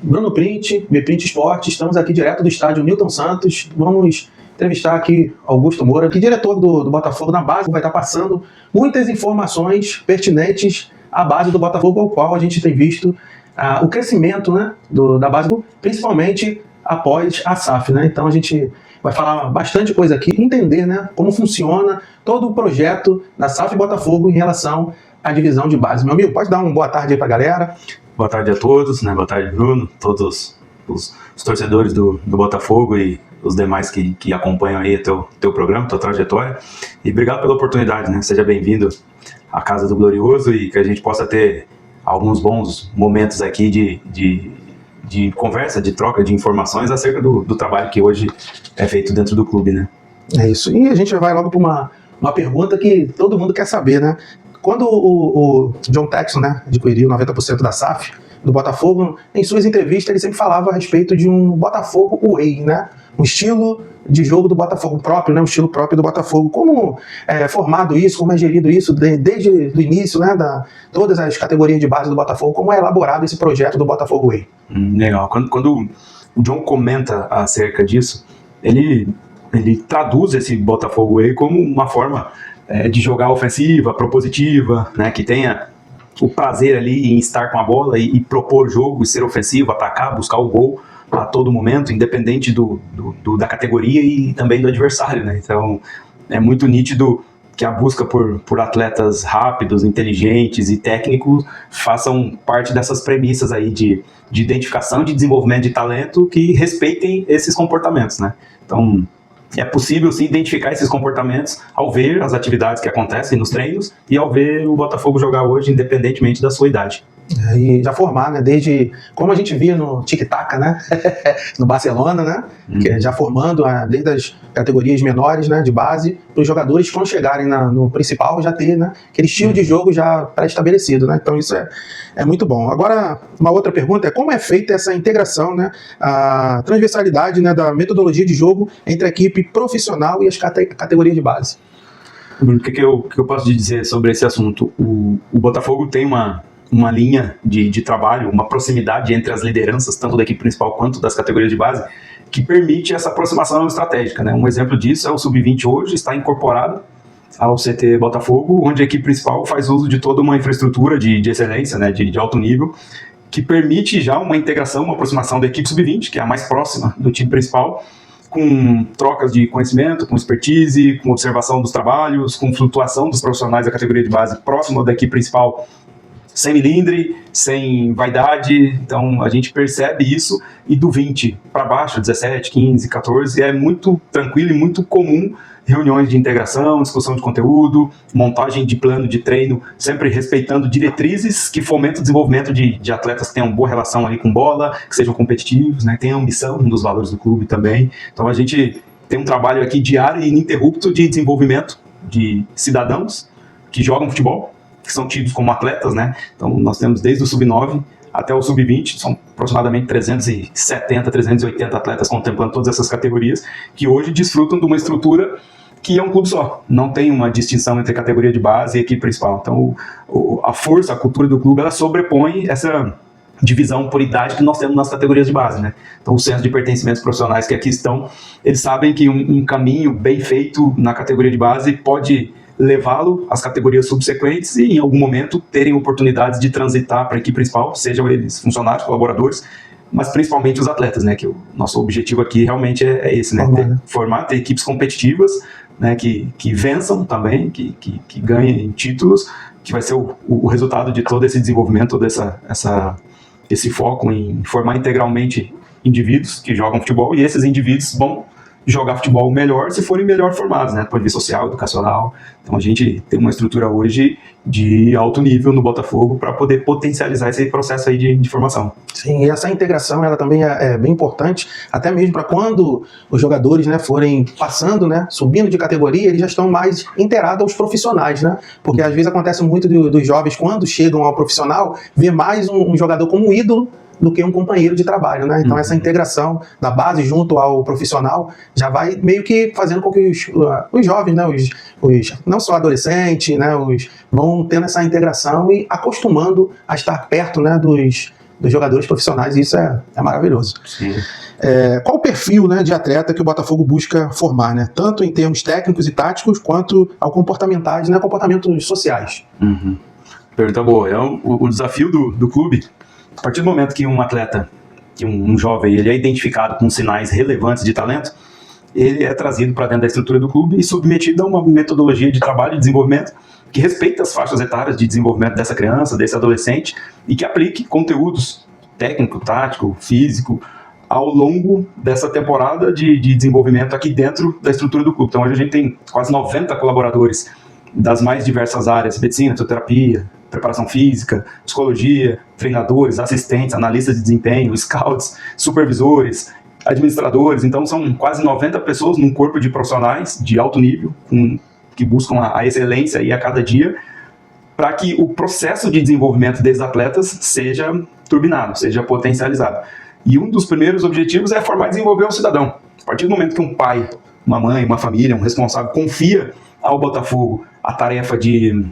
Bruno Print, Bprint Esporte, estamos aqui direto do estádio Newton Santos. Vamos entrevistar aqui Augusto Moura, que é diretor do Botafogo na base, vai estar passando muitas informações pertinentes à base do Botafogo, ao qual a gente tem visto o crescimento, né, da base, principalmente após a SAF, né? Então a gente vai falar bastante coisa aqui, entender, né, como funciona todo o projeto da SAF Botafogo em relação à divisão de base. Meu amigo, pode dar uma boa tarde aí para a galera? Boa tarde a todos, né? Boa tarde, Bruno, todos os torcedores do Botafogo e os demais que acompanham aí teu programa, tua trajetória. E obrigado pela oportunidade, né? Seja bem-vindo à Casa do Glorioso e que a gente possa ter alguns bons momentos aqui de conversa, de troca de informações acerca do trabalho que hoje é feito dentro do clube, né? É isso. E a gente vai logo para uma pergunta que todo mundo quer saber, né? Quando o John Textor, né, adquiriu 90% da SAF do Botafogo, em suas entrevistas ele sempre falava a respeito de um Botafogo Way, né? Um estilo de jogo do Botafogo próprio, né? Um estilo próprio do Botafogo. Como é formado isso, como é gerido isso desde o início, né, todas as categorias de base do Botafogo, como é elaborado esse projeto do Botafogo Way? Legal. Quando o John comenta acerca disso, ele traduz esse Botafogo Way como uma forma de jogar ofensiva, propositiva, né, que tenha o prazer ali em estar com a bola e propor jogo, e ser ofensivo, atacar, buscar o gol a todo momento, independente da categoria e também do adversário, né? Então é muito nítido que a busca por atletas rápidos, inteligentes e técnicos façam parte dessas premissas aí de identificação, de desenvolvimento de talento que respeitem esses comportamentos, né? Então é possível sim identificar esses comportamentos ao ver as atividades que acontecem nos treinos e ao ver o Botafogo jogar hoje, independentemente da sua idade. E já formar, né, desde como a gente via no tic-tac, né, no Barcelona, né, que já formando desde as categorias menores, né, de base, para os jogadores quando chegarem no principal já ter, né, aquele estilo de jogo já pré-estabelecido, né, então isso é muito bom. Agora, uma outra pergunta é como é feita essa integração, né, a transversalidade, né, da metodologia de jogo entre a equipe profissional e as categorias de base? O que eu posso dizer sobre esse assunto? O Botafogo tem uma linha de trabalho, uma proximidade entre as lideranças, tanto da equipe principal quanto das categorias de base, que permite essa aproximação estratégica, né? Um exemplo disso é o Sub-20 hoje, está incorporado ao CT Botafogo, onde a equipe principal faz uso de toda uma infraestrutura de excelência, né? de alto nível, que permite já uma integração, uma aproximação da equipe Sub-20, que é a mais próxima do time principal, com trocas de conhecimento, com expertise, com observação dos trabalhos, com flutuação dos profissionais da categoria de base próximo da equipe principal, sem milindre, sem vaidade. Então a gente percebe isso, e do 20 para baixo, 17, 15, 14, é muito tranquilo e muito comum reuniões de integração, discussão de conteúdo, montagem de plano de treino, sempre respeitando diretrizes que fomentam o desenvolvimento de atletas que tenham boa relação ali com bola, que sejam competitivos, né, tenham ambição, um dos valores do clube também. Então a gente tem um trabalho aqui diário e ininterrupto de desenvolvimento de cidadãos que jogam futebol, que são tidos como atletas, né? Então nós temos desde o Sub-9 até o Sub-20, são aproximadamente 370, 380 atletas contemplando todas essas categorias, que hoje desfrutam de uma estrutura que é um clube só, não tem uma distinção entre categoria de base e equipe principal. Então a força, a cultura do clube, ela sobrepõe essa divisão por idade que nós temos nas categorias de base, né? Então os centros de pertencimentos profissionais que aqui estão, eles sabem que um caminho bem feito na categoria de base pode levá-lo às categorias subsequentes e em algum momento terem oportunidades de transitar para a equipe principal, sejam eles funcionários, colaboradores, mas principalmente os atletas, né? Que o nosso objetivo aqui realmente é esse, né? Formar, ter equipes competitivas, né? Que vençam também, que ganhem títulos, que vai ser o resultado de todo esse desenvolvimento, todo esse foco em formar integralmente indivíduos que jogam futebol, e esses indivíduos vão jogar futebol melhor se forem melhor formados, né, do ponto de vista social, educacional. Então a gente tem uma estrutura hoje de alto nível no Botafogo para poder potencializar esse processo aí de formação. Sim, e essa integração ela também é bem importante, até mesmo para quando os jogadores, né, forem passando, né, subindo de categoria, eles já estão mais inteirados aos profissionais, né, porque às vezes acontece muito dos jovens, quando chegam ao profissional, ver mais um jogador como um ídolo do que um companheiro de trabalho, né? Então essa integração da base junto ao profissional já vai meio que fazendo com que os jovens, né, não só adolescentes, né, vão tendo essa integração e acostumando a estar perto, né, dos dos jogadores profissionais, e isso é maravilhoso. Sim. Qual o perfil, né, de atleta que o Botafogo busca formar, né? Tanto em termos técnicos e táticos, quanto ao comportamentais, né, comportamentos sociais? Uhum. Pergunta boa. O desafio do clube, a partir do momento que um atleta, que um jovem, ele é identificado com sinais relevantes de talento, ele é trazido para dentro da estrutura do clube e submetido a uma metodologia de trabalho e desenvolvimento que respeita as faixas etárias de desenvolvimento dessa criança, desse adolescente, e que aplique conteúdos técnico, tático, físico, ao longo dessa temporada de desenvolvimento aqui dentro da estrutura do clube. Então hoje a gente tem quase 90 colaboradores das mais diversas áreas: medicina, fisioterapia, preparação física, psicologia, treinadores, assistentes, analistas de desempenho, scouts, supervisores, administradores. Então são quase 90 pessoas num corpo de profissionais de alto nível, que buscam a excelência aí a cada dia, para que o processo de desenvolvimento desses atletas seja turbinado, seja potencializado. E um dos primeiros objetivos é formar e desenvolver um cidadão. A partir do momento que um pai, uma mãe, uma família, um responsável confia ao Botafogo a tarefa de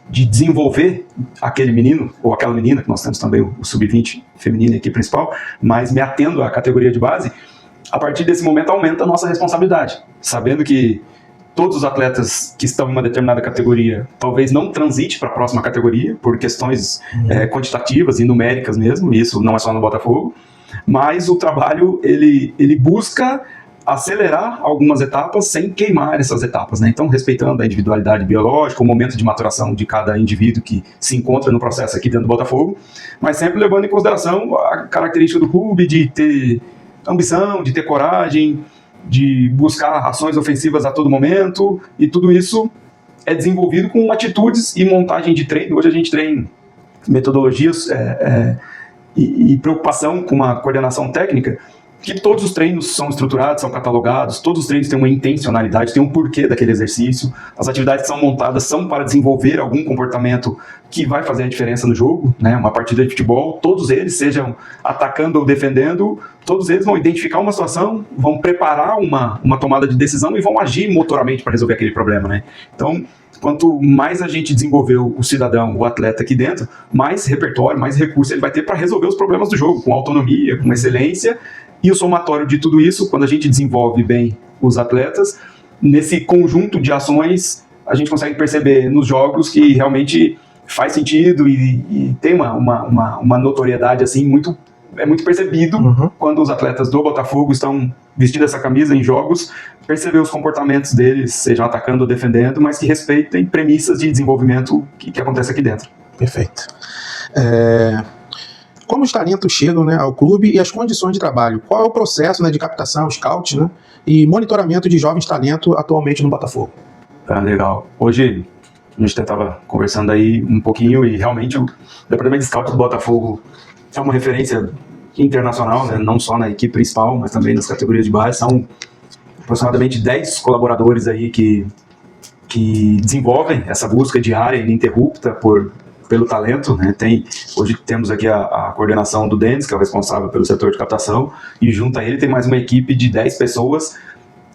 desenvolver aquele menino ou aquela menina, que nós temos também o sub-20 feminino aqui principal, mas me atendo à categoria de base, a partir desse momento aumenta a nossa responsabilidade, sabendo que todos os atletas que estão em uma determinada categoria talvez não transite para a próxima categoria, por questões quantitativas e numéricas mesmo, e isso não é só no Botafogo, mas o trabalho ele busca acelerar algumas etapas sem queimar essas etapas, né? Então, respeitando a individualidade biológica, o momento de maturação de cada indivíduo que se encontra no processo aqui dentro do Botafogo, mas sempre levando em consideração a característica do clube de ter ambição, de ter coragem, de buscar ações ofensivas a todo momento, e tudo isso é desenvolvido com atitudes e montagem de treino. Hoje a gente treina metodologias e preocupação com uma coordenação técnica, que todos os treinos são estruturados, são catalogados, todos os treinos têm uma intencionalidade, tem um porquê daquele exercício, as atividades que são montadas são para desenvolver algum comportamento que vai fazer a diferença no jogo, né? Uma partida de futebol, todos eles, sejam atacando ou defendendo, todos eles vão identificar uma situação, vão preparar uma tomada de decisão e vão agir motoramente para resolver aquele problema, né? Então, quanto mais a gente desenvolveu o cidadão, o atleta aqui dentro, mais repertório, mais recurso ele vai ter para resolver os problemas do jogo, com autonomia, com excelência. E o somatório de tudo isso, quando a gente desenvolve bem os atletas, nesse conjunto de ações, a gente consegue perceber nos jogos que realmente faz sentido e tem uma notoriedade assim, muito percebido quando os atletas do Botafogo estão vestindo essa camisa em jogos, perceber os comportamentos deles, sejam atacando ou defendendo, mas que respeitem premissas de desenvolvimento que acontece aqui dentro. Perfeito. Como os talentos chegam, né, ao clube e as condições de trabalho? Qual é o processo, né, de captação, scout, né, e monitoramento de jovens talentos atualmente no Botafogo? Legal. Hoje a gente estava conversando aí um pouquinho e realmente o departamento de scout do Botafogo é uma referência internacional, né, não só na equipe principal, mas também nas categorias de base. São aproximadamente 10 colaboradores aí que desenvolvem essa busca diária ininterrupta pelo talento, né? Hoje temos aqui a coordenação do Denis, que é o responsável pelo setor de captação, e junto a ele tem mais uma equipe de 10 pessoas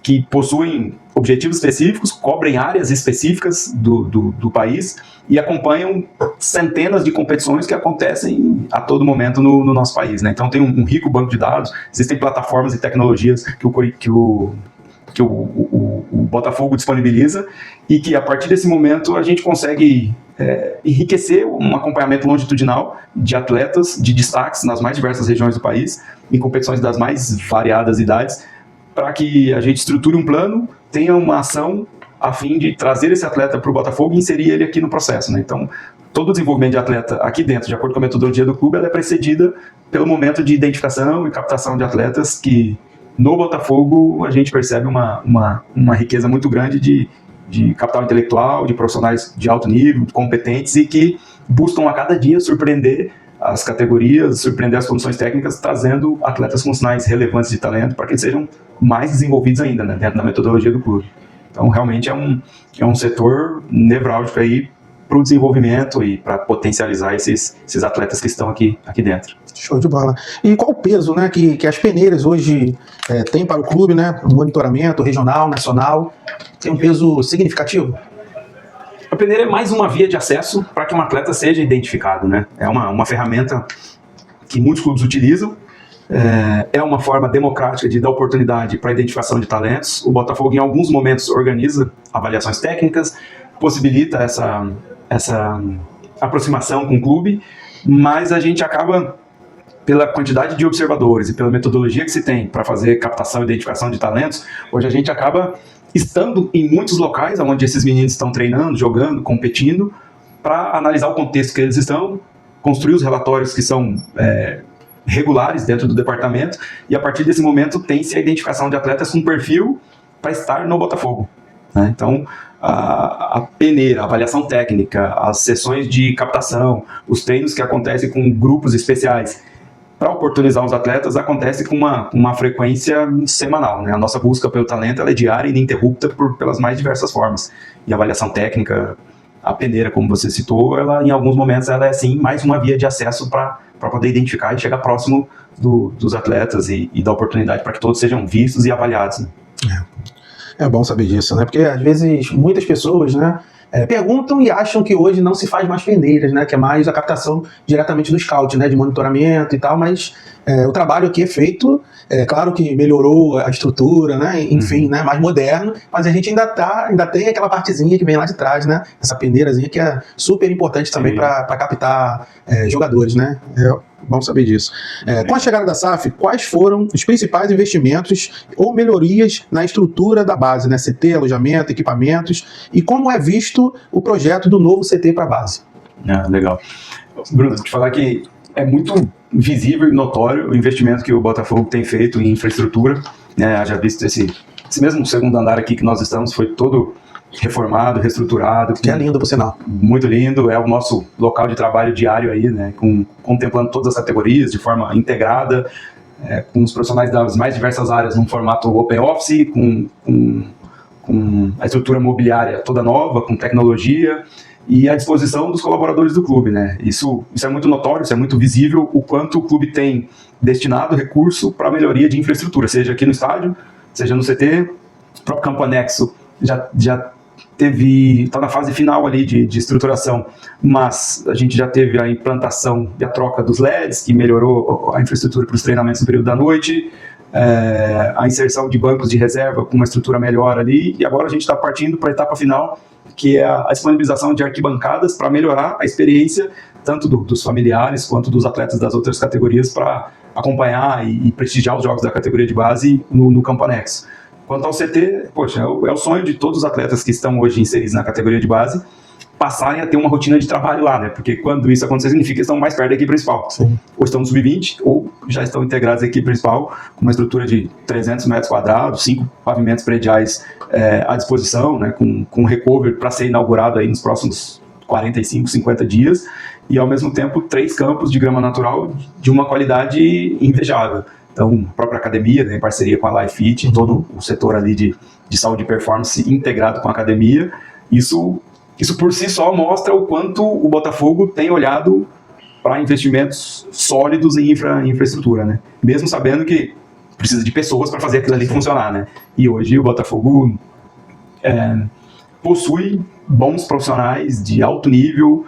que possuem objetivos específicos, cobrem áreas específicas do país e acompanham centenas de competições que acontecem a todo momento no nosso país, né? Então tem um rico banco de dados, existem plataformas e tecnologias que o Botafogo disponibiliza e que a partir desse momento a gente consegue enriquecer um acompanhamento longitudinal de atletas, de destaques nas mais diversas regiões do país, em competições das mais variadas idades, para que a gente estruture um plano, tenha uma ação a fim de trazer esse atleta para o Botafogo e inserir ele aqui no processo, né? Então, todo o desenvolvimento de atleta aqui dentro, de acordo com a metodologia do clube, ela é precedida pelo momento de identificação e captação de atletas que, no Botafogo, a gente percebe uma riqueza muito grande de capital intelectual, de profissionais de alto nível, competentes e que buscam a cada dia surpreender as categorias, surpreender as condições técnicas, trazendo atletas com sinais relevantes de talento para que eles sejam mais desenvolvidos ainda, né, dentro da metodologia do clube. Então, realmente é um setor nevrálgico aí para o desenvolvimento e para potencializar esses atletas que estão aqui dentro. Show de bola. E qual o peso, né, que as peneiras hoje têm para o clube, né? Monitoramento regional, nacional, tem um peso significativo? A peneira é mais uma via de acesso para que um atleta seja identificado, né? É uma ferramenta que muitos clubes utilizam. É uma forma democrática de dar oportunidade para a identificação de talentos. O Botafogo, em alguns momentos, organiza avaliações técnicas, possibilita essa aproximação com o clube, mas a gente acaba, pela quantidade de observadores e pela metodologia que se tem para fazer captação e identificação de talentos, hoje a gente acaba estando em muitos locais onde esses meninos estão treinando, jogando, competindo, para analisar o contexto que eles estão, construir os relatórios que são regulares dentro do departamento, e a partir desse momento tem-se a identificação de atletas com perfil para estar no Botafogo, né? Então, a peneira, a avaliação técnica, as sessões de captação, os treinos que acontecem com grupos especiais para oportunizar os atletas, acontece com uma frequência semanal, né? A nossa busca pelo talento ela é diária e ininterrupta pelas mais diversas formas. E a avaliação técnica, a peneira, como você citou, ela, em alguns momentos ela é sim mais uma via de acesso para poder identificar e chegar próximo dos atletas e dar oportunidade para que todos sejam vistos e avaliados, né? É bom saber disso, né? Porque às vezes muitas pessoas, né, perguntam e acham que hoje não se faz mais peneiras, né? Que é mais a captação diretamente do scout, né? De monitoramento e tal, mas o trabalho aqui é feito, claro que melhorou a estrutura, né? Enfim, né? Mais moderno, mas a gente ainda tem aquela partezinha que vem lá de trás, né? Essa peneirazinha que é super importante também para captar jogadores, né? Vamos saber disso. Com a chegada da SAF, quais foram os principais investimentos ou melhorias na estrutura da base, né? CT, alojamento, equipamentos, e como é visto o projeto do novo CT para a base? Legal. Bruno, vou te falar que é muito visível e notório o investimento que o Botafogo tem feito em infraestrutura, né? Já visto esse mesmo segundo andar aqui que nós estamos, foi todo reformado, reestruturado. Que é lindo, por sinal. Muito lindo, é o nosso local de trabalho diário aí, né? Contemplando todas as categorias de forma integrada, com os profissionais das mais diversas áreas num formato open office, com a estrutura mobiliária toda nova, com tecnologia e à disposição dos colaboradores do clube, né? Isso é muito notório, isso é muito visível, o quanto o clube tem destinado recurso para a melhoria de infraestrutura, seja aqui no estádio, seja no CT, o próprio campo anexo já está na fase final ali de estruturação, mas a gente já teve a implantação e a troca dos LEDs, que melhorou a infraestrutura para os treinamentos no período da noite, a inserção de bancos de reserva com uma estrutura melhor ali, e agora a gente está partindo para a etapa final, que é a disponibilização de arquibancadas para melhorar a experiência tanto dos familiares quanto dos atletas das outras categorias para acompanhar e prestigiar os jogos da categoria de base no campo anexo. Quanto ao CT, poxa, é o sonho de todos os atletas que estão hoje inseridos na categoria de base passarem a ter uma rotina de trabalho lá, né? Porque quando isso acontecer, significa que estão mais perto da equipe principal. Sim. Ou estão no sub-20, ou já estão integrados à equipe principal, com uma estrutura de 300 metros quadrados, 5 pavimentos prediais à disposição, né? Com recover para ser inaugurado aí nos próximos 45, 50 dias, e ao mesmo tempo 3 campos de grama natural de uma qualidade invejável. Então, a própria academia, né, em parceria com a LifeFit, todo o setor ali de saúde e performance integrado com a academia, isso por si só mostra o quanto o Botafogo tem olhado para investimentos sólidos em infraestrutura, né? Mesmo sabendo que precisa de pessoas para fazer aquilo ali funcionar, né? E hoje o Botafogo possui bons profissionais de alto nível,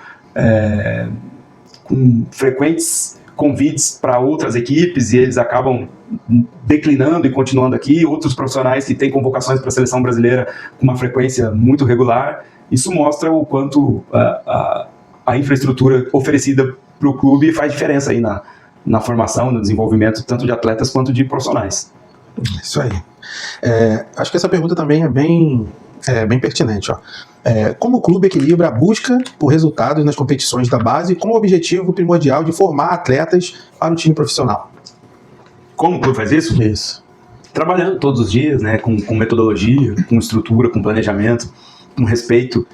com frequentes convites para outras equipes, e eles acabam declinando e continuando aqui, outros profissionais que têm convocações para a seleção brasileira com uma frequência muito regular. Isso mostra o quanto a infraestrutura oferecida para o clube faz diferença aí na formação, no desenvolvimento tanto de atletas quanto de profissionais. Isso aí. Acho que essa pergunta também é bem pertinente. Como o clube equilibra a busca por resultados nas competições da base com o objetivo primordial de formar atletas para o time profissional? Como o clube faz isso? Isso. Trabalhando todos os dias, né, com metodologia, com estrutura, com planejamento, com respeito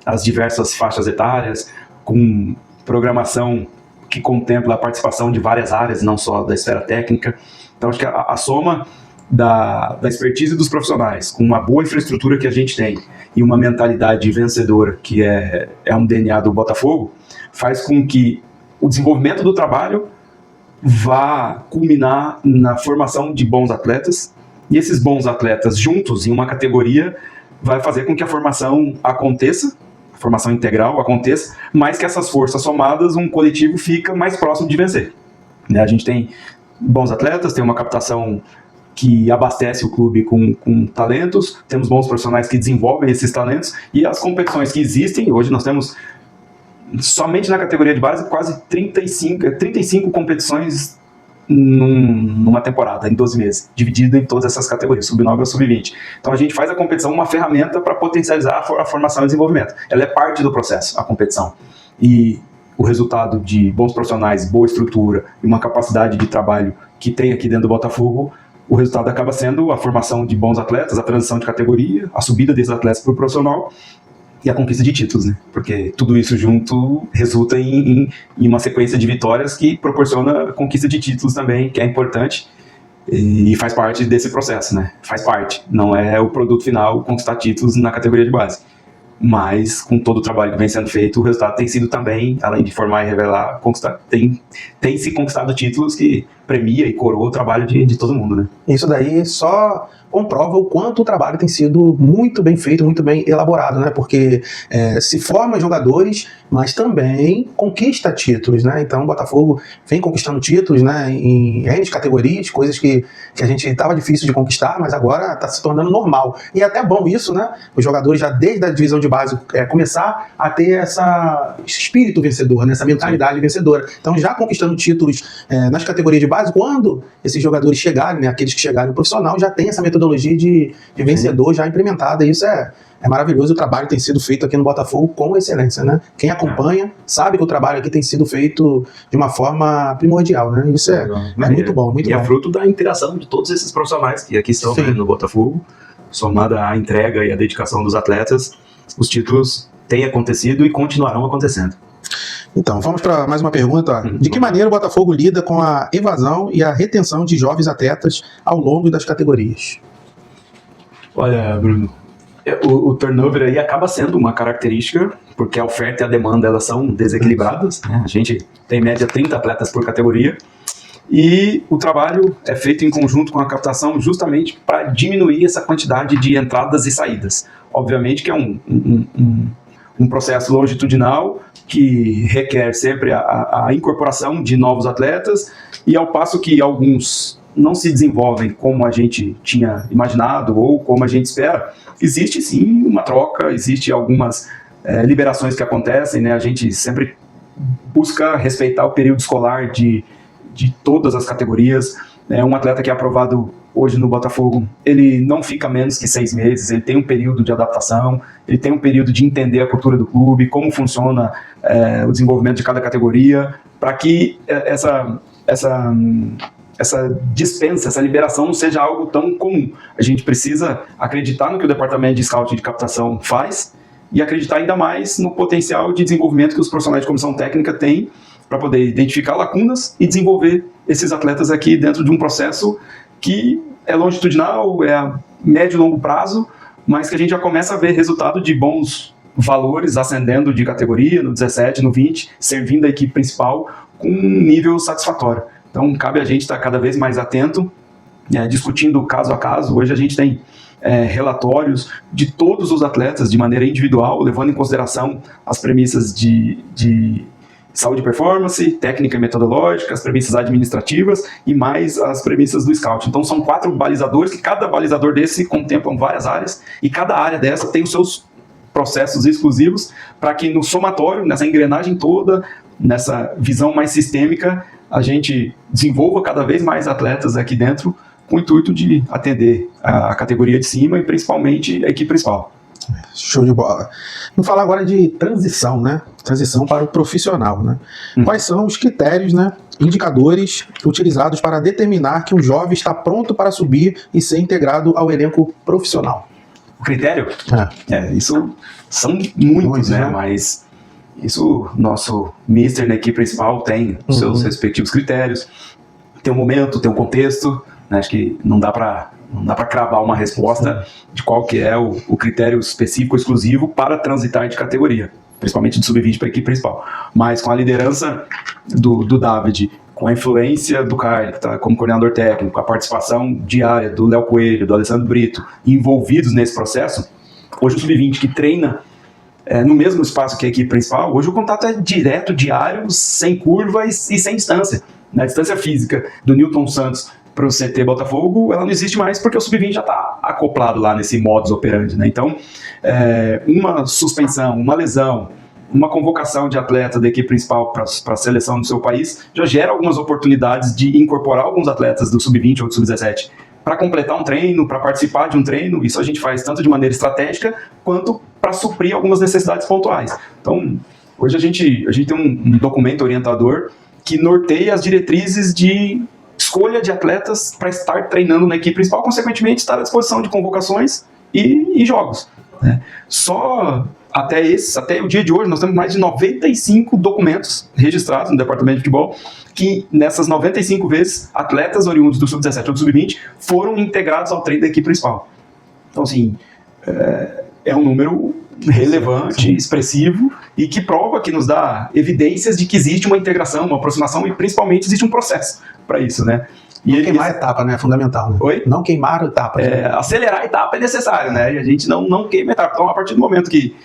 às diversas faixas etárias, com programação que contempla a participação de várias áreas, não só da esfera técnica. Então, acho que a soma da expertise dos profissionais, com uma boa infraestrutura que a gente tem e uma mentalidade vencedora, que é um DNA do Botafogo, faz com que o desenvolvimento do trabalho vá culminar na formação de bons atletas, e esses bons atletas juntos em uma categoria vai fazer com que a formação aconteça, formação integral aconteça, mas que essas forças somadas, um coletivo fica mais próximo de vencer. Né? A gente tem bons atletas, tem uma captação que abastece o clube com talentos, temos bons profissionais que desenvolvem esses talentos, e as competições que existem, hoje nós temos, somente na categoria de base, quase 35 competições numa temporada, em 12 meses, dividida em todas essas categorias, sub-9 ou sub-20. Então a gente faz a competição uma ferramenta para potencializar a formação e desenvolvimento. Ela é parte do processo, a competição. E o resultado de bons profissionais, boa estrutura e uma capacidade de trabalho que tem aqui dentro do Botafogo, o resultado acaba sendo a formação de bons atletas, a transição de categoria, a subida desses atletas para o profissional e a conquista de títulos, né? Porque tudo isso junto resulta em uma sequência de vitórias que proporciona a conquista de títulos também, que é importante e faz parte desse processo, né? Faz parte, não é o produto final conquistar títulos na categoria de base. Mas, com todo o trabalho que vem sendo feito, o resultado tem sido também, além de formar e revelar, tem se conquistado títulos que premia e coroa o trabalho de todo mundo, né? Isso daí só comprova o quanto o trabalho tem sido muito bem feito, muito bem elaborado, né? Porque se forma jogadores, mas também conquista títulos, né? Então o Botafogo vem conquistando títulos, né, em N categorias, coisas que a gente estava difícil de conquistar, mas agora está se tornando normal. E é até bom isso, né? Os jogadores já desde a divisão de base começar a ter esse espírito vencedor, né? Essa mentalidade vencedora. Então já conquistando títulos nas categorias de base, quando esses jogadores chegarem, né, aqueles que chegarem no profissional, já tem essa metodologia de vencedor já implementada, e isso é maravilhoso. O trabalho tem sido feito aqui no Botafogo com excelência, né? Quem acompanha sabe que o trabalho aqui tem sido feito de uma forma primordial, né? Isso é muito bom, muito bom. E é fruto da interação de todos esses profissionais que aqui estão, né, no Botafogo, somada à entrega e à dedicação dos atletas, os títulos têm acontecido e continuarão acontecendo. Então, vamos para mais uma pergunta. De que maneira o Botafogo lida com a evasão e a retenção de jovens atletas ao longo das categorias? Olha, Bruno, o turnover aí acaba sendo uma característica, porque a oferta e a demanda elas são desequilibradas, né? A gente tem em média 30 atletas por categoria, e o trabalho é feito em conjunto com a captação justamente para diminuir essa quantidade de entradas e saídas. Obviamente que é um processo longitudinal que requer sempre a incorporação de novos atletas, e ao passo que alguns não se desenvolvem como a gente tinha imaginado ou como a gente espera, existe sim uma troca, existe algumas liberações que acontecem, né? A gente sempre busca respeitar o período escolar de todas as categorias. Um atleta que é aprovado hoje no Botafogo, ele não fica menos que 6 meses, ele tem um período de adaptação, ele tem um período de entender a cultura do clube, como funciona o desenvolvimento de cada categoria, para que essa dispensa, essa liberação não seja algo tão comum. A gente precisa acreditar no que o departamento de scouting e de captação faz e acreditar ainda mais no potencial de desenvolvimento que os profissionais de comissão técnica têm para poder identificar lacunas e desenvolver esses atletas aqui dentro de um processo que é longitudinal, é a médio e longo prazo, mas que a gente já começa a ver resultado de bons valores ascendendo de categoria, no 17, no 20, servindo a equipe principal com um nível satisfatório. Então, cabe a gente estar cada vez mais atento, discutindo caso a caso. Hoje a gente tem relatórios de todos os atletas de maneira individual, levando em consideração as premissas de saúde e performance, técnica e metodológica, as premissas administrativas e mais as premissas do scout. Então, são 4 balizadores, que cada balizador desse contemplam várias áreas, e cada área dessa tem os seus processos exclusivos para que no somatório, nessa engrenagem toda, nessa visão mais sistêmica, a gente desenvolva cada vez mais atletas aqui dentro com o intuito de atender a categoria de cima e principalmente a equipe principal. Show de bola. Vamos falar agora de transição, né? Transição para o profissional, né? Quais são os critérios, né, indicadores utilizados para determinar que um jovem está pronto para subir e ser integrado ao elenco profissional? O critério? Isso são muitos, né? Mas isso, nosso mister na equipe principal tem os seus respectivos critérios. Tem um momento, tem um contexto, né? Acho que não dá para cravar uma resposta de qual que é o critério específico, exclusivo para transitar de categoria, principalmente de sub-20 para a equipe principal. Mas com a liderança do David, com a influência do Caio, que está como coordenador técnico, a participação diária do Léo Coelho, do Alessandro Brito, envolvidos nesse processo, hoje o sub-20 que treina no mesmo espaço que a equipe principal, hoje o contato é direto, diário, sem curva e sem distância. Na distância física do Newton Santos para o CT Botafogo, ela não existe mais porque o Sub-20 já está acoplado lá nesse modus operandi, né? Então, uma suspensão, uma lesão, uma convocação de atleta da equipe principal para a seleção do seu país já gera algumas oportunidades de incorporar alguns atletas do Sub-20 ou do Sub-17 para completar um treino, para participar de um treino. Isso a gente faz tanto de maneira estratégica quanto para suprir algumas necessidades pontuais. Então, hoje a gente tem um documento orientador que norteia as diretrizes de escolha de atletas para estar treinando na equipe principal, consequentemente estar à disposição de convocações e jogos, né? Só até o dia de hoje nós temos mais de 95 documentos registrados no departamento de futebol que nessas 95 vezes atletas oriundos do Sub-17 ou do Sub-20 foram integrados ao treino da equipe principal. Então, assim, é um número relevante, expressivo e que prova, que nos dá evidências de que existe uma integração, uma aproximação e principalmente existe um processo para isso, né? E não queimar a etapa, né? É fundamental, né? Oi? Não queimar a etapa. Acelerar a etapa é necessário, né? E a gente não queima a etapa. Então, a partir do momento que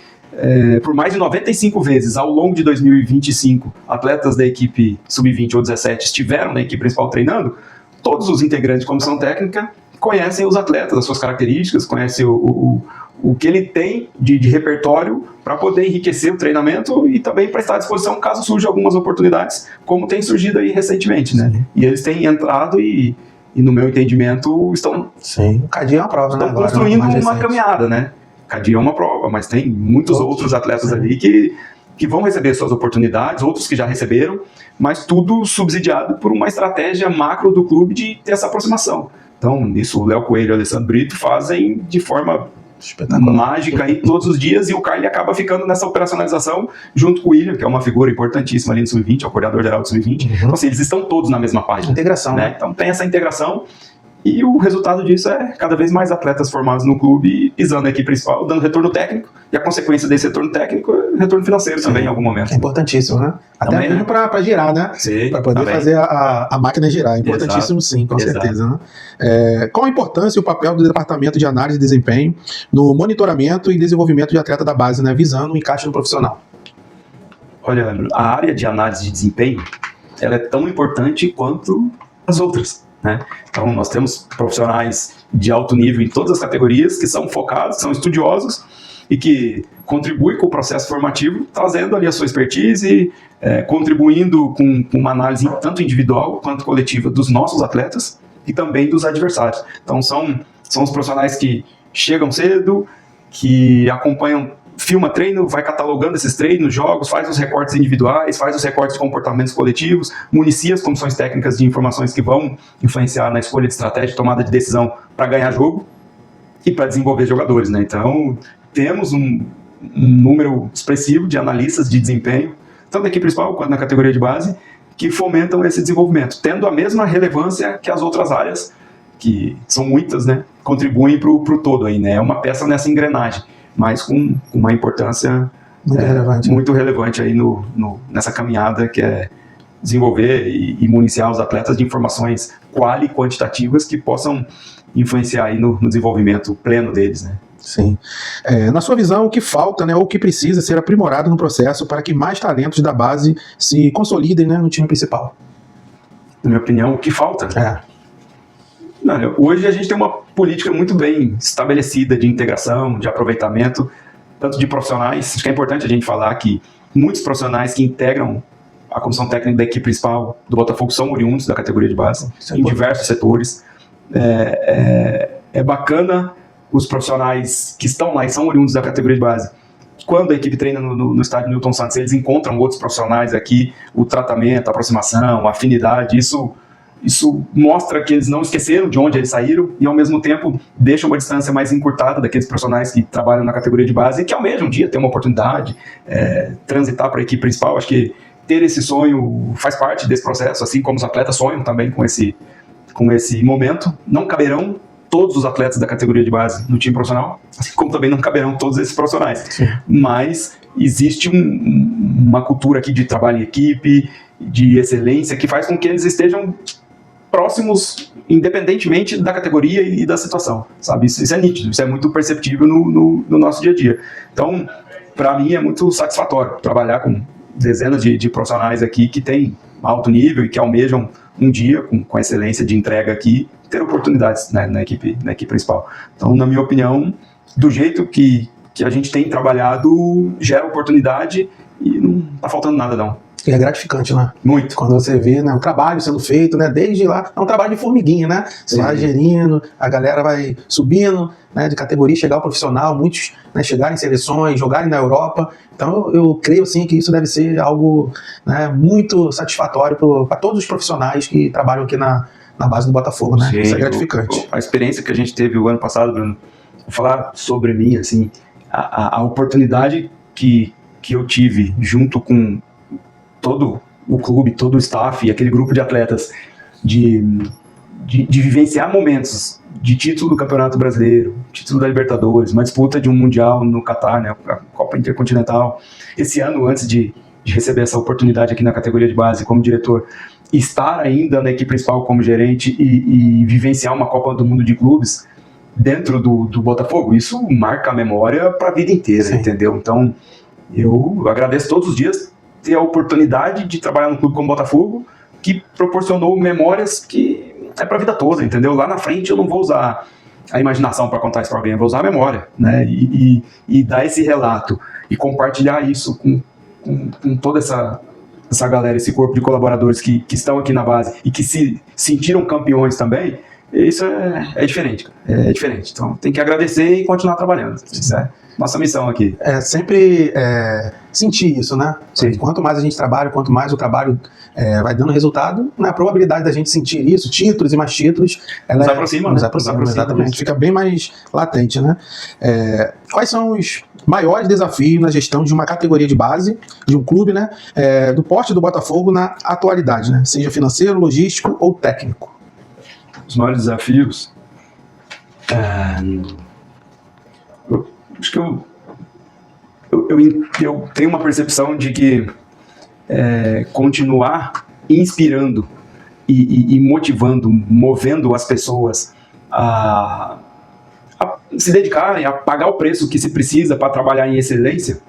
por mais de 95 vezes ao longo de 2025 atletas da equipe Sub-20 ou 17 estiveram na equipe principal treinando, todos os integrantes de comissão técnica conhecem os atletas, as suas características, conhecem o que ele tem de repertório para poder enriquecer o treinamento e também para estar à disposição caso surjam algumas oportunidades, como tem surgido aí recentemente, né? Sim. E eles têm entrado e no meu entendimento, estão cada dia é uma prova, estão construindo uma caminhada, né? Cada dia é uma prova, mas tem muitos outros atletas ali que vão receber suas oportunidades, outros que já receberam, mas tudo subsidiado por uma estratégia macro do clube de ter essa aproximação. Então, isso o Léo Coelho e o Alessandro Brito fazem de forma mágica aí todos os dias, e o Carly acaba ficando nessa operacionalização junto com o William, que é uma figura importantíssima ali no Sub-20, é o coordenador geral do Sub-20. Então, assim, eles estão todos na mesma página. Integração, né? Então, tem essa integração. E o resultado disso é cada vez mais atletas formados no clube pisando a equipe principal, dando retorno técnico, e a consequência desse retorno técnico é retorno financeiro também em algum momento. É importantíssimo, né? Até também, mesmo para girar, né? Para poder fazer a máquina girar. É importantíssimo. Exato. Sim, com certeza. Né? Qual a importância e o papel do Departamento de Análise de Desempenho no monitoramento e desenvolvimento de atleta da base, né? Visando o encaixe no profissional? Olha, a área de análise de desempenho ela é tão importante quanto as outras, né? Então, nós temos profissionais de alto nível em todas as categorias que são focados, são estudiosos e que contribuem com o processo formativo, trazendo ali a sua expertise, contribuindo com uma análise tanto individual quanto coletiva dos nossos atletas e também dos adversários. Então, são os profissionais que chegam cedo, que acompanham, filma treino, vai catalogando esses treinos, jogos, faz os recortes individuais, faz os recortes de comportamentos coletivos, municia as comissões técnicas de informações que vão influenciar na escolha de estratégia, tomada de decisão para ganhar jogo e para desenvolver jogadores, né? Então, temos um número expressivo de analistas de desempenho, tanto na equipe principal quanto na categoria de base, que fomentam esse desenvolvimento, tendo a mesma relevância que as outras áreas, que são muitas, né? Contribuem para o todo aí, né? É uma peça nessa engrenagem, mas com uma importância muito relevante aí nessa caminhada que é desenvolver e municiar os atletas de informações quali quantitativas que possam influenciar aí no desenvolvimento pleno deles, né? Sim. Na sua visão, o que falta, né, ou o que precisa ser aprimorado no processo para que mais talentos da base se consolidem, né, no time principal? Na minha opinião, o que falta? Não, hoje a gente tem uma política muito bem estabelecida de integração, de aproveitamento, tanto de profissionais. Acho que é importante a gente falar que muitos profissionais que integram a comissão técnica da equipe principal do Botafogo são oriundos da categoria de base, em diversos setores. É bacana os profissionais que estão lá e são oriundos da categoria de base. Quando a equipe treina no estádio Newton Santos, eles encontram outros profissionais aqui, o tratamento, a aproximação, a afinidade, isso mostra que eles não esqueceram de onde eles saíram e, ao mesmo tempo, deixa uma distância mais encurtada daqueles profissionais que trabalham na categoria de base e que almejam um dia ter uma oportunidade, transitar para a equipe principal. Acho que ter esse sonho faz parte desse processo, assim como os atletas sonham também com esse momento. Não caberão todos os atletas da categoria de base no time profissional, assim como também não caberão todos esses profissionais. Sim. Mas existe uma cultura aqui de trabalho em equipe, de excelência, que faz com que eles estejam próximos, independentemente da categoria e da situação, sabe? Isso é nítido, isso é muito perceptível no nosso dia a dia. Então, para mim é muito satisfatório trabalhar com dezenas de profissionais aqui que têm alto nível e que almejam um dia, com excelência de entrega aqui, ter oportunidades, né, na equipe principal. Então, na minha opinião, do jeito que a gente tem trabalhado, gera oportunidade e não está faltando nada, não. E é gratificante, né? Muito. Quando você vê, né, o trabalho sendo feito, né, desde lá, é um trabalho de formiguinha, né? Você vai gerindo, a galera vai subindo, né, de categoria, chegar ao profissional, muitos, né, chegarem em seleções, jogarem na Europa. Então eu creio, sim, que isso deve ser algo, né, muito satisfatório para todos os profissionais que trabalham aqui na base do Botafogo, né? Sim, isso é gratificante. A experiência que a gente teve o ano passado, Bruno, vou falar sobre mim, assim, a oportunidade que eu tive junto com todo o clube, todo o staff e aquele grupo de atletas de vivenciar momentos de título do Campeonato Brasileiro, título da Libertadores, uma disputa de um Mundial no Catar, né, a Copa Intercontinental. Esse ano, antes de receber essa oportunidade aqui na categoria de base como diretor, estar ainda na equipe principal como gerente e vivenciar uma Copa do Mundo de clubes dentro do Botafogo, isso marca a memória para a vida inteira, sim, entendeu? Então, eu agradeço todos os dias ter a oportunidade de trabalhar no clube como Botafogo, que proporcionou memórias que é para a vida toda, entendeu? Lá na frente eu não vou usar a imaginação para contar isso para alguém, eu vou usar a memória, né? E dar esse relato e compartilhar isso com toda essa galera, esse corpo de colaboradores que estão aqui na base e que se sentiram campeões também, isso é diferente, cara. É diferente. Então tem que agradecer e continuar trabalhando. Isso é nossa missão aqui. É sempre sentir isso, né? Sim. Quanto mais a gente trabalha, quanto mais o trabalho vai dando resultado, né, a probabilidade da gente sentir isso, títulos e mais títulos, ela nos aproxima, exatamente. Fica bem mais latente, né? Quais são os maiores desafios na gestão de uma categoria de base, de um clube, né, do porte do Botafogo na atualidade, né? Seja financeiro, logístico ou técnico? Os maiores desafios, acho que eu tenho uma percepção de que continuar inspirando e motivando, movendo as pessoas a se dedicarem, a pagar o preço que se precisa para trabalhar em excelência,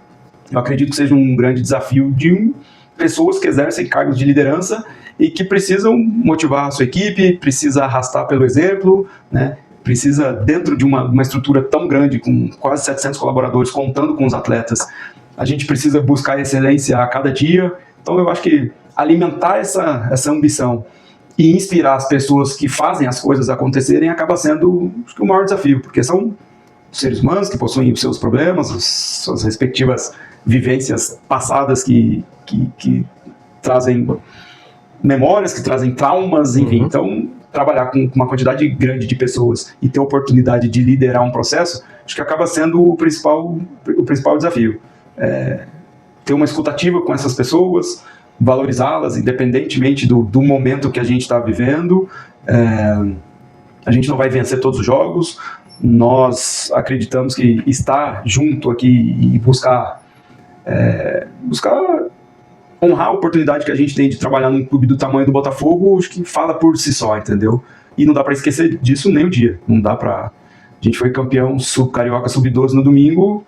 eu acredito que seja um grande desafio de pessoas que exercem cargos de liderança e que precisam motivar a sua equipe, precisa arrastar pelo exemplo, né? Precisa, dentro de uma estrutura tão grande, com quase 700 colaboradores, contando com os atletas, a gente precisa buscar excelência a cada dia. Então eu acho que alimentar essa ambição e inspirar as pessoas que fazem as coisas acontecerem acaba sendo, acho que, o maior desafio, porque são seres humanos que possuem os seus problemas, suas respectivas vivências passadas que trazem memórias, que trazem traumas, enfim. Então, trabalhar com uma quantidade grande de pessoas e ter a oportunidade de liderar um processo, acho que acaba sendo o principal desafio. Ter uma escutativa com essas pessoas, valorizá-las, independentemente do momento que a gente está vivendo. A gente não vai vencer todos os jogos, nós acreditamos que estar junto aqui e buscar honrar a oportunidade que a gente tem de trabalhar num clube do tamanho do Botafogo, acho que fala por si só, entendeu? E não dá para esquecer disso nem um dia. Não dá para... A gente foi campeão Carioca Sub-12 no domingo,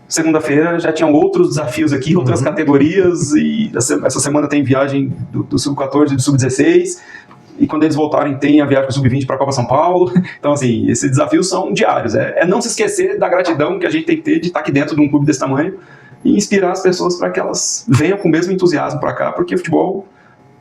segunda-feira já tinham outros desafios aqui, outras categorias, e essa semana tem viagem do Sub-14 e do Sub-16, e quando eles voltarem tem a viagem para o Sub-20 para a Copa São Paulo. Então, assim, esses desafios são diários. É não se esquecer da gratidão que a gente tem que ter de estar aqui dentro de um clube desse tamanho e inspirar as pessoas para que elas venham com o mesmo entusiasmo para cá, porque futebol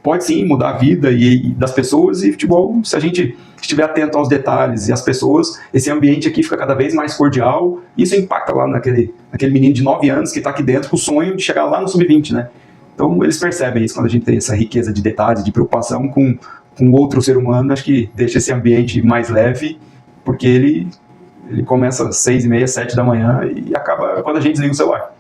pode sim mudar a vida e das pessoas, e futebol, se a gente estiver atento aos detalhes e às pessoas, esse ambiente aqui fica cada vez mais cordial, e isso impacta lá naquele menino de 9 anos que está aqui dentro com o sonho de chegar lá no Sub-20, né? Então eles percebem isso quando a gente tem essa riqueza de detalhes, de preocupação com outro ser humano. Acho que deixa esse ambiente mais leve, porque ele começa às 6h30, 7 da manhã e acaba quando a gente desliga o celular.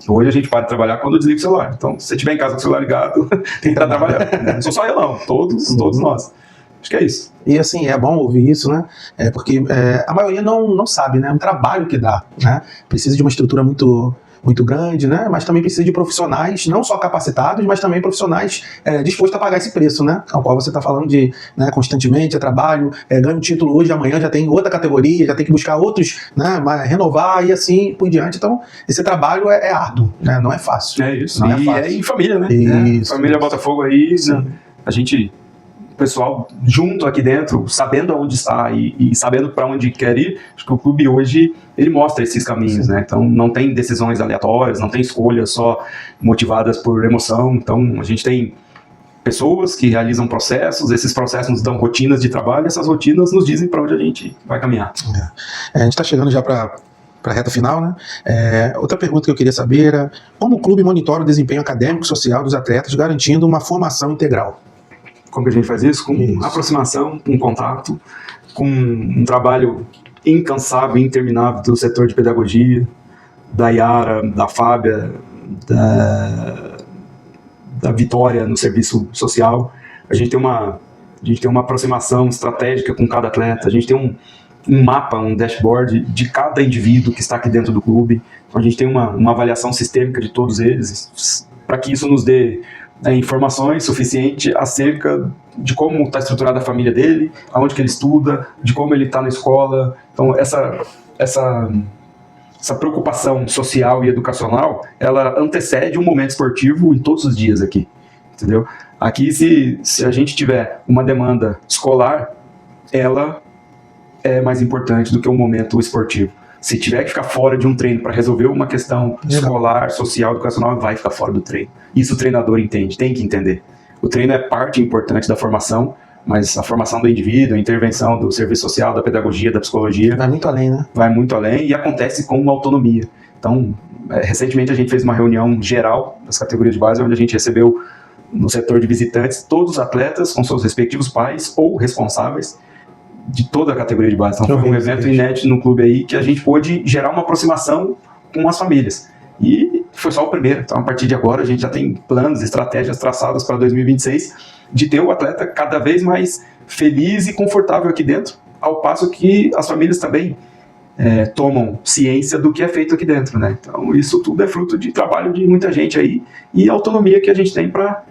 Hoje a gente para de trabalhar quando eu desligo o celular. Então, se você estiver em casa com o celular ligado, tem que estar trabalhando. Não sou só eu, não. Todos nós. Acho que é isso. E assim, é bom ouvir isso, né? Porque a maioria não sabe, né? O trabalho que dá, né? Precisa de uma estrutura muito muito grande, né? Mas também precisa de profissionais, não só capacitados, mas também profissionais dispostos a pagar esse preço, né? Ao qual você está falando de, né, constantemente, trabalho, ganha um título hoje, amanhã já tem outra categoria, já tem que buscar outros, né, renovar e assim por diante. Então, esse trabalho é árduo, né? Não é fácil. É isso. Não é fácil. É em família, né? Isso, família Botafogo aí, sim. A gente, o pessoal junto aqui dentro, sabendo aonde está e sabendo para onde quer ir, acho que o clube hoje, ele mostra esses caminhos, né? Então, não tem decisões aleatórias, não tem escolhas só motivadas por emoção. Então, a gente tem pessoas que realizam processos, esses processos nos dão rotinas de trabalho, e essas rotinas nos dizem para onde a gente vai caminhar. A gente está chegando já para a reta final, né? Outra pergunta que eu queria saber era como o clube monitora o desempenho acadêmico e social dos atletas, garantindo uma formação integral? Como que a gente faz isso? Com aproximação, com contato, com um trabalho incansável e interminável do setor de pedagogia, da Yara, da Fábia, da Vitória no serviço social. A gente tem uma aproximação estratégica com cada atleta, a gente tem um mapa, um dashboard de cada indivíduo que está aqui dentro do clube. Então a gente tem uma avaliação sistêmica de todos eles, para que isso nos dê informações suficientes acerca de como está estruturada a família dele, aonde que ele estuda, de como ele está na escola. Então essa preocupação social e educacional, ela antecede um momento esportivo em todos os dias aqui, entendeu? Aqui, se a gente tiver uma demanda escolar, ela é mais importante do que um momento esportivo. Se tiver que ficar fora de um treino para resolver uma questão escolar, social, educacional, vai ficar fora do treino. Isso o treinador entende, tem que entender. O treino é parte importante da formação, mas a formação do indivíduo, a intervenção do serviço social, da pedagogia, da psicologia... Vai muito além, né? Vai muito além e acontece com autonomia. Então, recentemente a gente fez uma reunião geral das categorias de base, onde a gente recebeu, no setor de visitantes, todos os atletas com seus respectivos pais ou responsáveis de toda a categoria de base. Então foi um evento inédito no clube aí que a gente pôde gerar uma aproximação com as famílias. E foi só o primeiro. Então, a partir de agora, a gente já tem planos, estratégias traçadas para 2026 de ter o atleta cada vez mais feliz e confortável aqui dentro, ao passo que as famílias também tomam ciência do que é feito aqui dentro, né? Então, isso tudo é fruto de trabalho de muita gente aí e autonomia que a gente tem para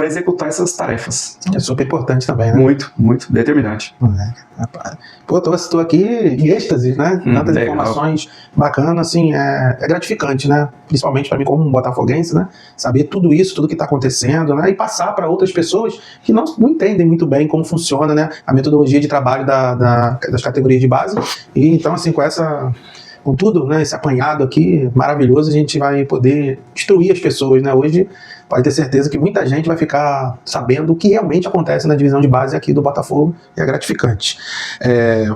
executar essas tarefas. É super importante também, né? Muito, muito determinante. Pô, estou aqui em êxtase, né? Tantas informações bacanas, assim, é gratificante, né? Principalmente para mim como um botafoguense, né? Saber tudo isso, tudo que está acontecendo, né? E passar para outras pessoas que não entendem muito bem como funciona, né? A metodologia de trabalho das categorias de base. E então, assim, com tudo, né? Esse apanhado aqui maravilhoso, a gente vai poder instruir as pessoas, né? Hoje, pode ter certeza que muita gente vai ficar sabendo o que realmente acontece na divisão de base aqui do Botafogo e é gratificante.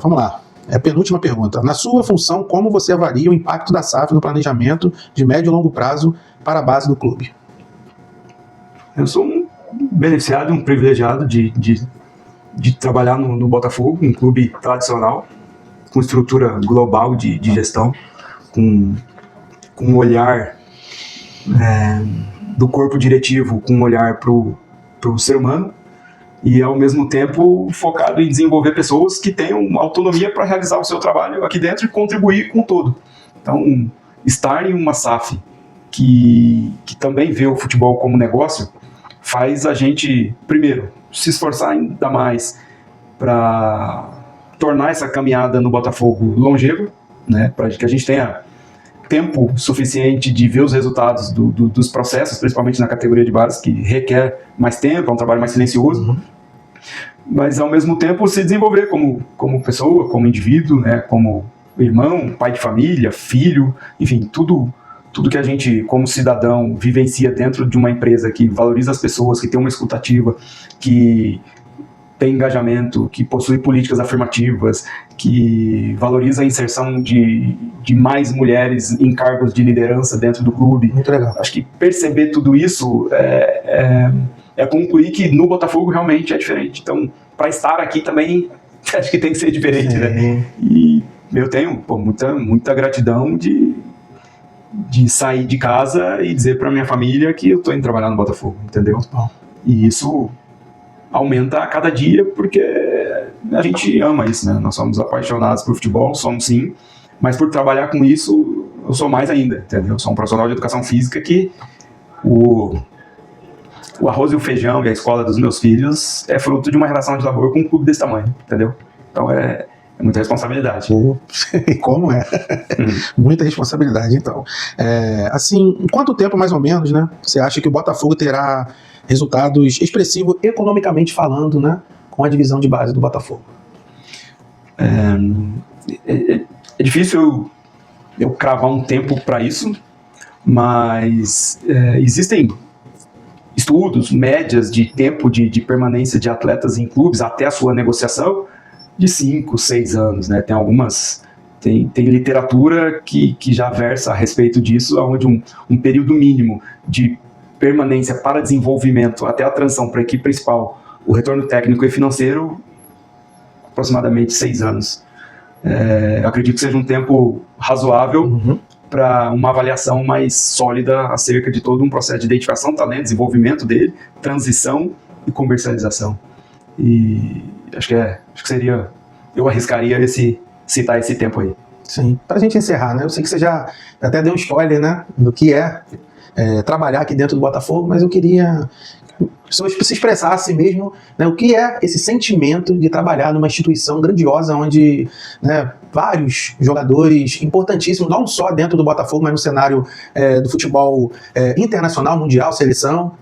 Vamos lá. A penúltima pergunta. Na sua função, como você avalia o impacto da SAF no planejamento de médio e longo prazo para a base do clube? Eu sou um beneficiado, um privilegiado de trabalhar no Botafogo, um clube tradicional, com estrutura global de gestão, com um olhar do corpo diretivo, com um olhar para o ser humano e, ao mesmo tempo, focado em desenvolver pessoas que tenham autonomia para realizar o seu trabalho aqui dentro e contribuir com todo. Então, estar em uma SAF que também vê o futebol como negócio faz a gente, primeiro, se esforçar ainda mais para tornar essa caminhada no Botafogo longeva, né, para que a gente tenha tempo suficiente de ver os resultados dos processos, principalmente na categoria de base, que requer mais tempo, é um trabalho mais silencioso, mas ao mesmo tempo se desenvolver como pessoa, como indivíduo, né, como irmão, pai de família, filho, enfim, tudo que a gente, como cidadão, vivencia dentro de uma empresa que valoriza as pessoas, que tem uma escutativa, que tem engajamento, que possui políticas afirmativas, que valoriza a inserção de mais mulheres em cargos de liderança dentro do clube. Muito legal. Acho que perceber tudo isso é concluir que no Botafogo realmente é diferente. Então, para estar aqui também, acho que tem que ser diferente, né? E eu tenho muita gratidão de sair de casa e dizer para minha família que eu estou indo trabalhar no Botafogo, entendeu? E isso aumenta a cada dia, porque a gente ama isso, né? Nós somos apaixonados por futebol, somos sim, mas por trabalhar com isso, eu sou mais ainda, entendeu? Eu sou um profissional de educação física que o arroz e o feijão e a escola dos meus filhos é fruto de uma relação de labor com um clube desse tamanho, entendeu? Então é muita responsabilidade. Como é? Muita responsabilidade, então. Assim, em quanto tempo, mais ou menos, né, você acha que o Botafogo terá resultados expressivos, economicamente falando, né, com a divisão de base do Botafogo? É difícil eu cravar um tempo para isso, mas existem estudos, médias de tempo de permanência de atletas em clubes até a sua negociação de 5, 6 anos, né? Tem algumas... Tem literatura que já versa a respeito disso, onde um período mínimo de permanência para desenvolvimento até a transição para a equipe principal, o retorno técnico e financeiro, aproximadamente 6 anos. Eu acredito que seja um tempo razoável para uma avaliação mais sólida acerca de todo um processo de identificação, talento, desenvolvimento dele, transição e comercialização. E acho que seria... Eu arriscaria citar esse tempo aí. Sim. Para a gente encerrar, né? Eu sei que você já até deu um spoiler, né, do que trabalhar aqui dentro do Botafogo, mas eu queria que você se expressasse mesmo, né, o que é esse sentimento de trabalhar numa instituição grandiosa onde, né, vários jogadores importantíssimos, não só dentro do Botafogo, mas no cenário do futebol internacional, mundial, seleção,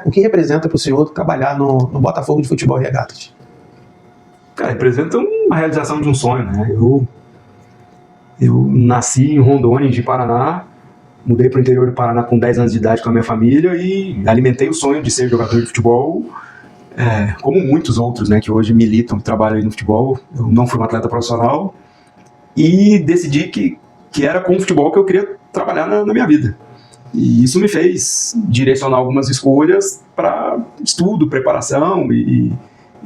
o que representa para o senhor trabalhar no Botafogo de Futebol e Regatas? Cara, representa uma realização de um sonho, né? Eu nasci em Rondônia, de Paraná, mudei para o interior do Paraná com 10 anos de idade com a minha família e alimentei o sonho de ser jogador de futebol, como muitos outros, né, que hoje militam, trabalham aí no futebol. Eu não fui um atleta profissional e decidi que era com o futebol que eu queria trabalhar na minha vida. E isso me fez direcionar algumas escolhas para estudo, preparação e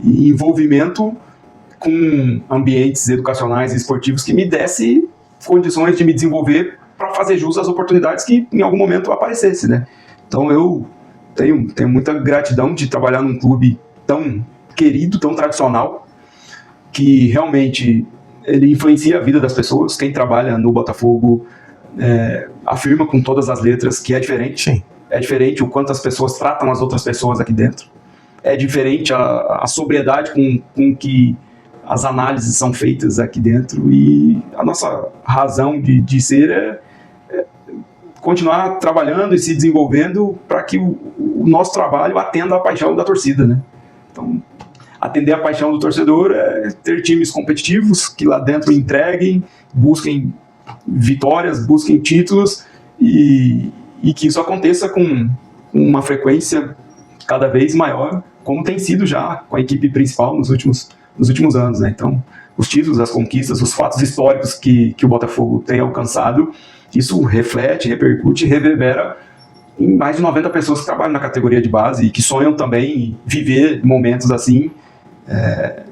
envolvimento com ambientes educacionais e esportivos que me desse condições de me desenvolver para fazer jus às oportunidades que em algum momento aparecesse, né? Então eu tenho muita gratidão de trabalhar num clube tão querido, tão tradicional, que realmente ele influencia a vida das pessoas. Quem trabalha no Botafogo afirma com todas as letras que é diferente. Sim. É diferente o quanto as pessoas tratam as outras pessoas aqui dentro. É diferente a sobriedade com que as análises são feitas aqui dentro, e a nossa razão de ser é continuar trabalhando e se desenvolvendo para que o nosso trabalho atenda a paixão da torcida, né? Então, atender a paixão do torcedor é ter times competitivos que lá dentro entreguem, busquem vitórias, busquem títulos e que isso aconteça com uma frequência cada vez maior, como tem sido já com a equipe principal nos últimos anos, né? Então, os títulos, as conquistas, os fatos históricos que o Botafogo tem alcançado, isso reflete, repercute e reverbera em mais de 90 pessoas que trabalham na categoria de base e que sonham também em viver momentos assim,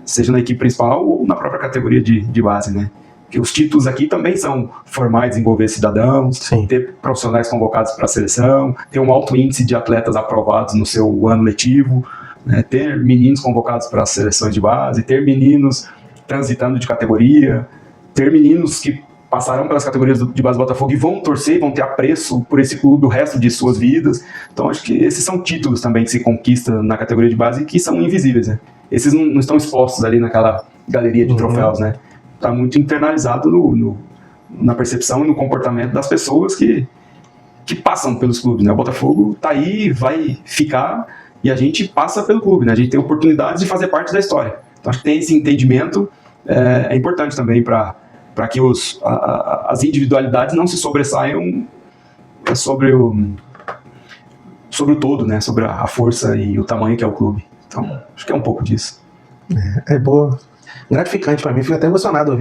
seja na equipe principal ou na própria categoria de base, né? Porque os títulos aqui também são formar e desenvolver cidadãos, Sim. ter profissionais convocados para a seleção, ter um alto índice de atletas aprovados no seu ano letivo, né, ter meninos convocados para as seleções de base, ter meninos transitando de categoria, ter meninos que passarão pelas categorias de base do Botafogo e vão torcer, vão ter apreço por esse clube o resto de suas vidas. Então acho que esses são títulos também que se conquistam na categoria de base e que são invisíveis, né? Esses não estão expostos ali naquela galeria de troféus, né? Está muito internalizado na percepção e no comportamento das pessoas que passam pelos clubes, né? O Botafogo está aí, vai ficar, e a gente passa pelo clube, né? A gente tem oportunidades de fazer parte da história. Então acho que tem esse entendimento, é importante também para que as individualidades não se sobressaiam sobre o todo, né? Sobre a força e o tamanho que é o clube. Então acho que é um pouco disso. É boa. Gratificante para mim, fico até emocionado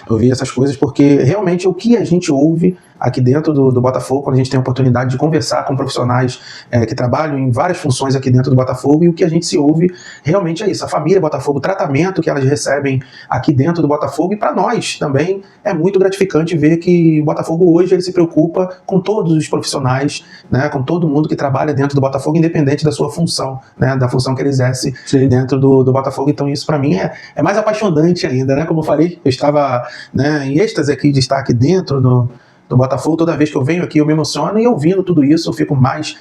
ouvir essas coisas, porque realmente o que a gente ouve aqui dentro do Botafogo, quando a gente tem a oportunidade de conversar com profissionais que trabalham em várias funções aqui dentro do Botafogo, e o que a gente se ouve realmente é isso, a família Botafogo, o tratamento que elas recebem aqui dentro do Botafogo, e para nós também é muito gratificante ver que o Botafogo hoje ele se preocupa com todos os profissionais, né, com todo mundo que trabalha dentro do Botafogo, independente da sua função, né, da função que ele exerce dentro do Botafogo. Então isso para mim é mais apaixonante ainda, né? Como eu falei, eu estava, né, em êxtase aqui de estar aqui dentro do Botafogo. Toda vez que eu venho aqui eu me emociono, e ouvindo tudo isso eu fico mais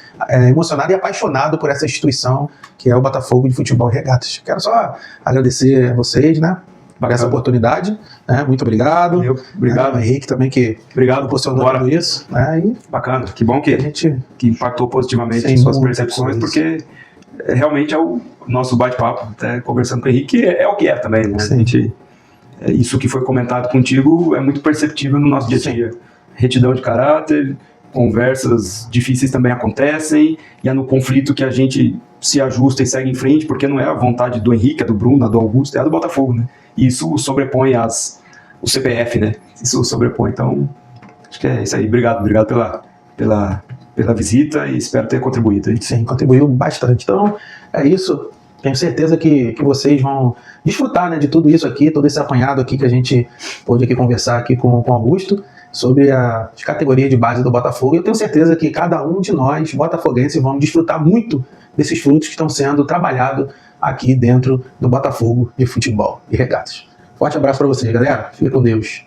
emocionado e apaixonado por essa instituição que é o Botafogo de Futebol e Regatas. Quero só agradecer a vocês, né, por essa oportunidade, né? Muito obrigado. Obrigado. Henrique também, que proporcionou tudo isso, né? E bacana, que bom que a gente impactou positivamente suas percepções, porque realmente é o nosso bate-papo, até conversando com o Henrique, é o que é também, né? A gente, isso que foi comentado contigo é muito perceptível no nosso dia a dia. Retidão de caráter, conversas difíceis também acontecem, e é no conflito que a gente se ajusta e segue em frente, porque não é a vontade do Henrique, é do Bruno, é do Augusto, é a do Botafogo, né? E isso sobrepõe o CPF, né? Isso sobrepõe. Então, acho que é isso aí. Obrigado pela visita, e espero ter contribuído. Sim, contribuiu bastante. Então, é isso. Tenho certeza que vocês vão desfrutar, né, de tudo isso aqui, todo esse apanhado aqui que a gente pôde aqui conversar aqui com o Augusto sobre as categorias de base do Botafogo. Eu tenho certeza que cada um de nós, botafoguenses, vamos desfrutar muito desses frutos que estão sendo trabalhados aqui dentro do Botafogo de Futebol e Regatas. Forte abraço para vocês, galera. Fica com Deus.